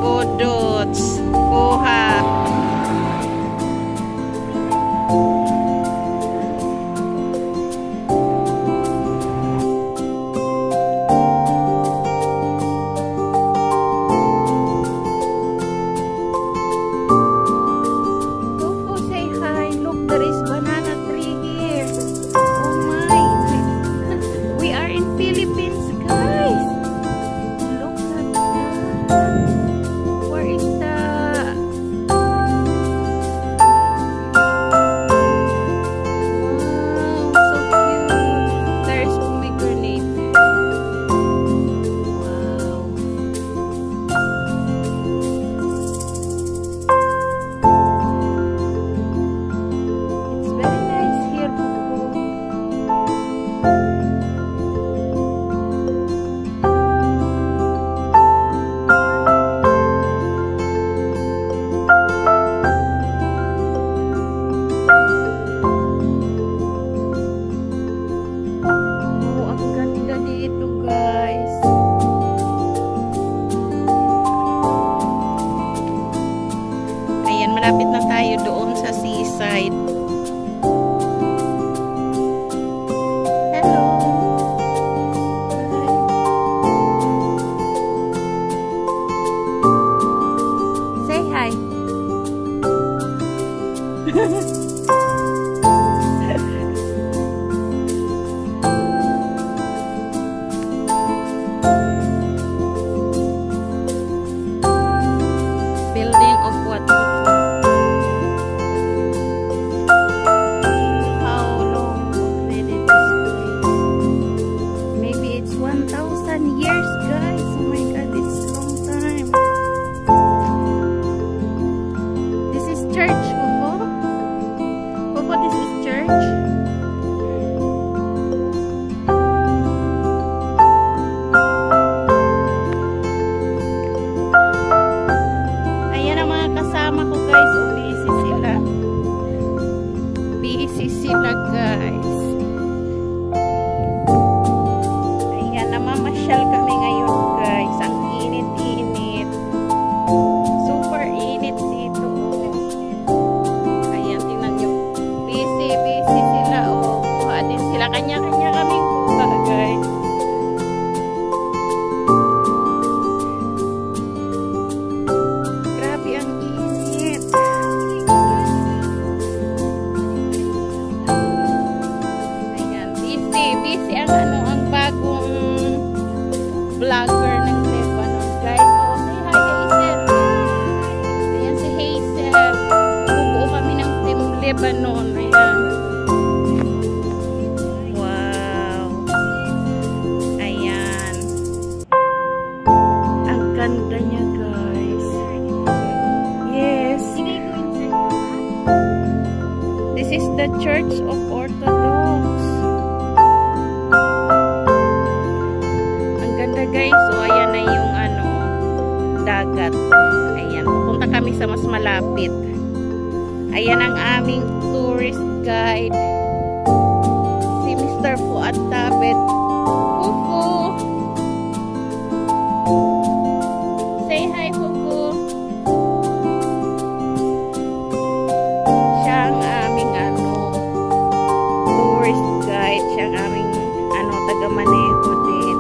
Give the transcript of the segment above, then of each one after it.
Kudots. Kuha. Malapit na tayo doon sa seaside. Hello. Say hi. Building of what? Sila guys. Ayan, namamasyal kami ngayon guys. Ang init-init. Super init dito. Ayan, tingnan nyo. Busy sila. Kuha din sila. Kanya-kanya kaming kuha guys. Grabe ang init. Busy ang bagong vlogger ng Lebanon guys. Oh, say hi Hazel. Ayan si Hazel. Bubuo kami ng Team Lebanon. Ayan. Wow. Ayan. Ang ganda niya guys. Yes. This is the Church of Orthodox. Guys, so ayan na yung dagat. Ayan, pupunta kami sa mas malapit. Ayan ang aming tourist guide, si Mr. Fuad Tabet. Fufu, say hi Fufu. Siya ang aming tourist guide. Siya ang aming taga-maneho din.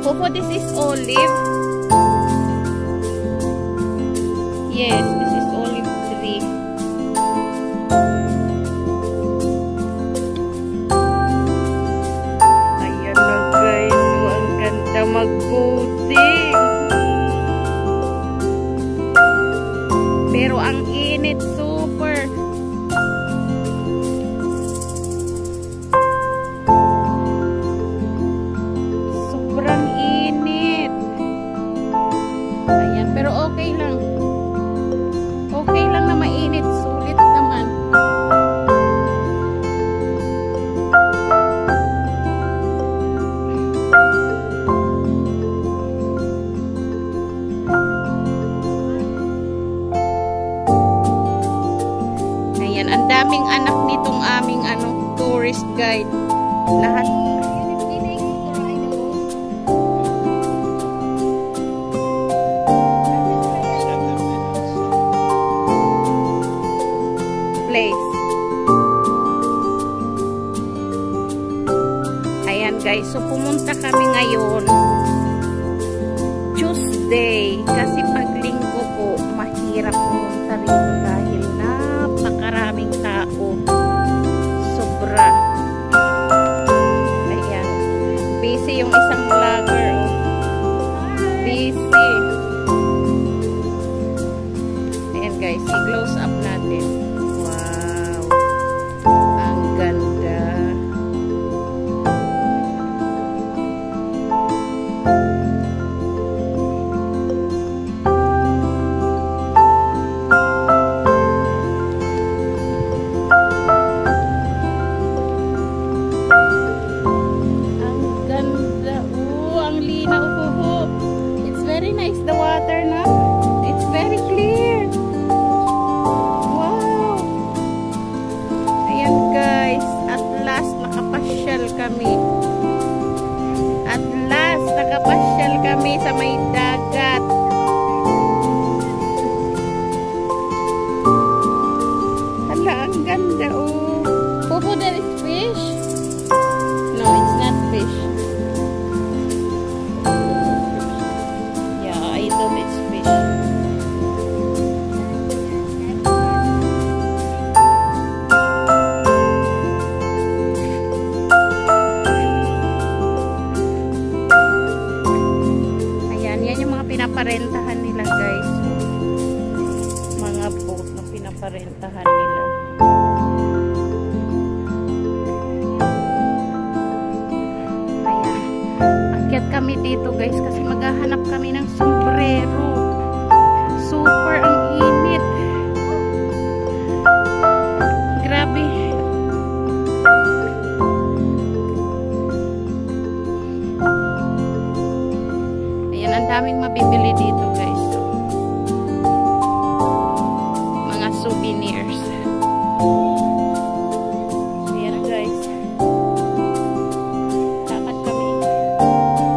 Fufu, this is olive. Yes, this is olive tree. Ayan na guys. Ang ganda mag-boating. Pero ang init super. Pero okay lang. Okay lang na mainit. Sulit naman. Ayan, ang daming anak nitong aming tourist guide. Lahat. guys. So pumunta kami ngayon Tuesday kasi pag linggo po mahirap pumunta rito dahil napakaraming tao. Sobra. Ayan. Busy yung isang vlogger. Busy. Ayan guys, i-close up natin. Wow. Ang ganda. The water na. It's very clear. Wow. Ayan guys. At last nakapasyal kami. At last nakapasyal kami sa may dagat. Hala, ang ganda oh. Popo, there is fish? No, it's not fish. It's fish. Ayan, yan yung mga pinaparentahan nila guys. Mga boat na pinaparentahan nila. Ayan. Akyat kami dito guys kasi maghahanap kami ng sombrero. Super ang init. Grabe. Ayan, ang daming mabibili dito guys. Mga souvenirs. Ayan guys. Dapat kami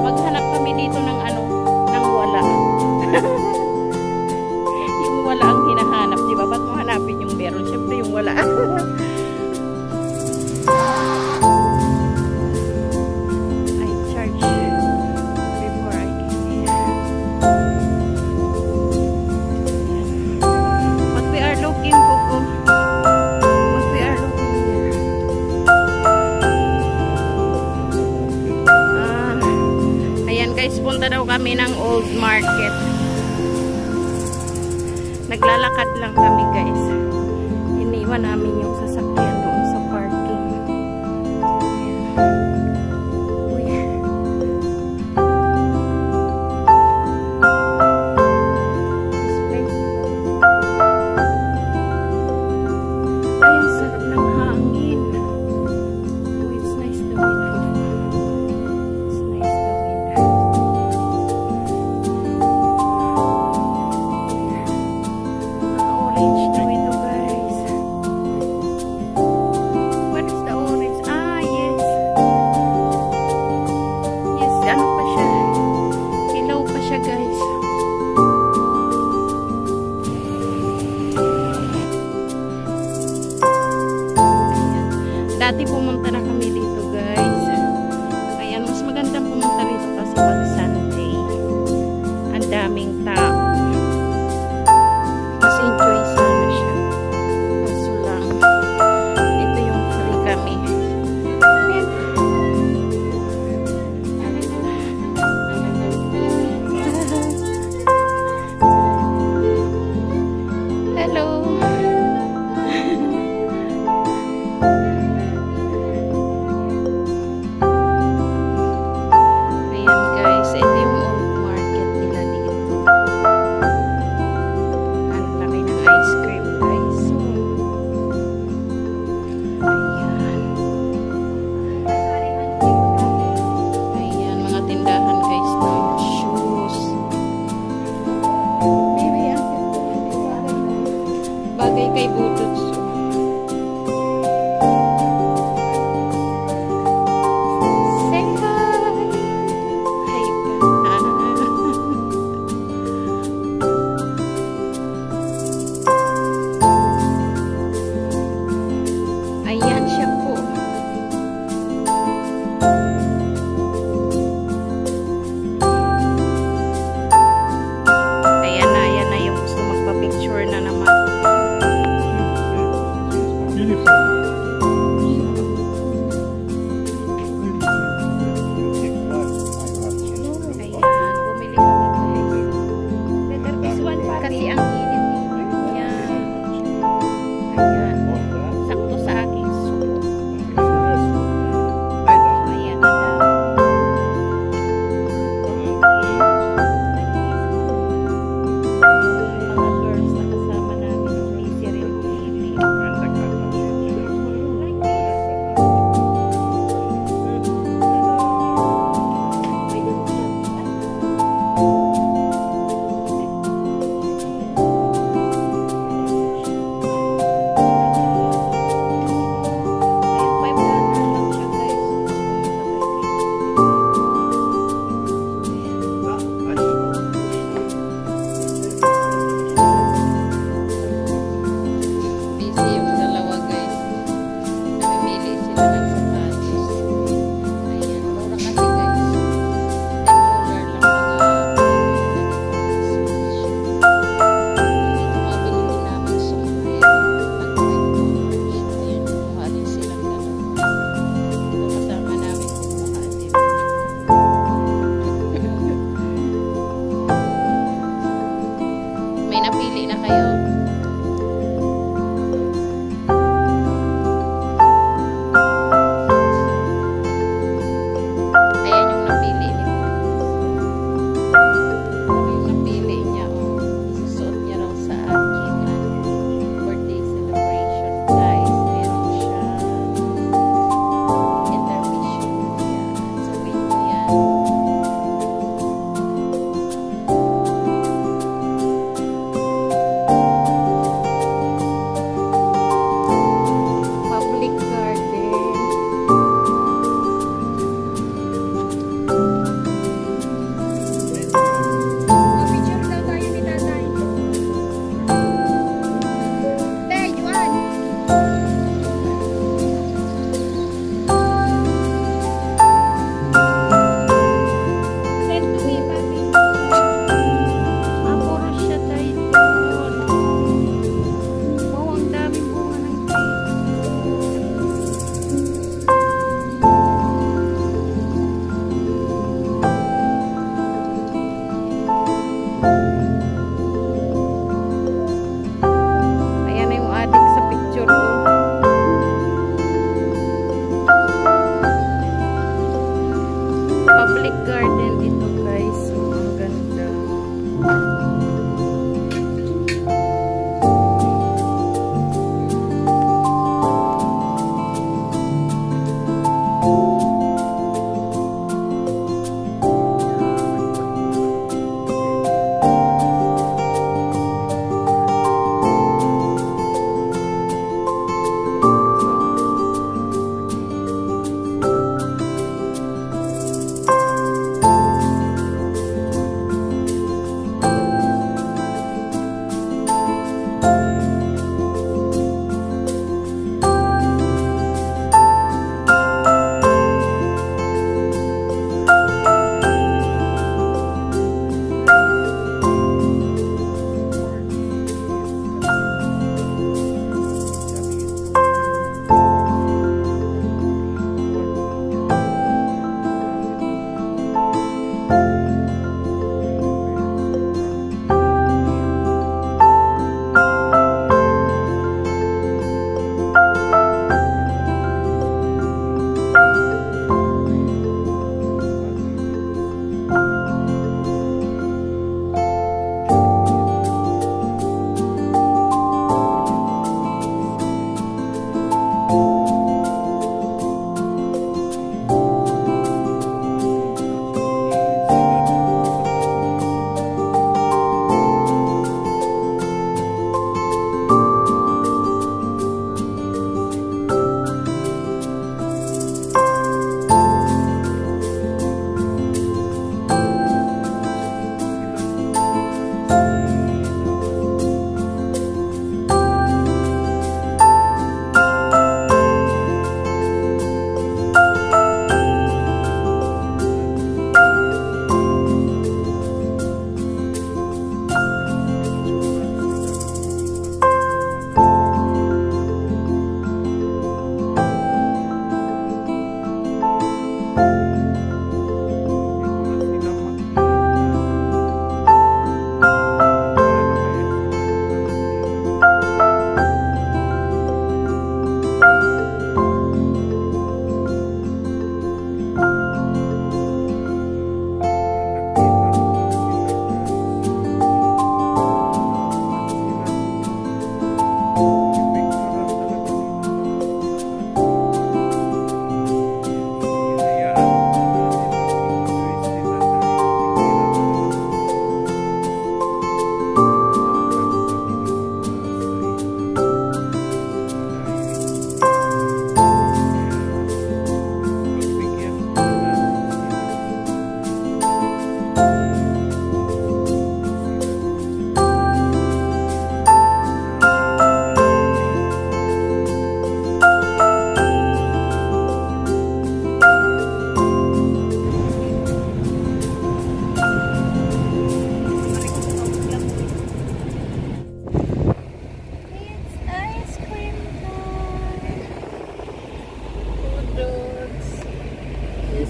maghanap kami dito ng ano, ng wala. Yung wala ang hinahanap, di ba? Ba't mo hanapin yung meron? Siyempre yung wala. I charge before I get here. What we are looking for. What we are looking here. Ayan guys, punta daw kami ng Old Market. Naglalakad lang kami guys. Iniwan namin yung sasakyan doon sa parking. Uy. Ay, ang sarap ng hangin. Oh, it's nice the wind. It's nice the wind. Orange daw ito guys. What is the orange? Ah, yes. Yes, ano pa siya? Hilaw pa siya guys. Ayan. Dati pumunta na kami dito guys. Ayan, mas magandang pumunta rito kasi pag Sunday. Ang daming tao. Enjoy sana siya. Kaso lang, ito yung free kami. Hello.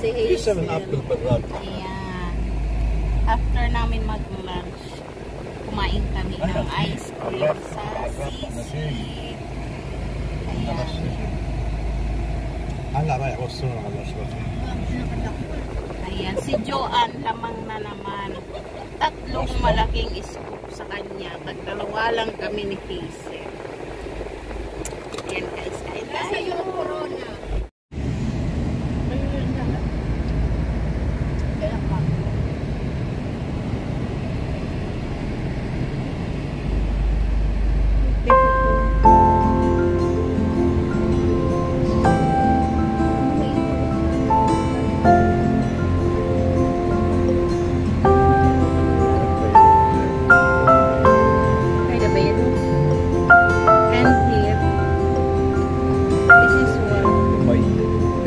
si في Hazel. 7 ابل براد. Ayan. After namin mag-lunch, kumain kami ng ice cream sa Sisig. Ayan. هلا رايح وصلنا على الاشرف. Ayan. Si Joanne, lamang na naman. Tatlong malaking scoop sa kanya. Pagdalawa lang kami ni Hazel. Ayan guys, kain tayo.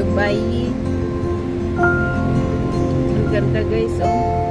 Dubai. Ang ganda guys, oh.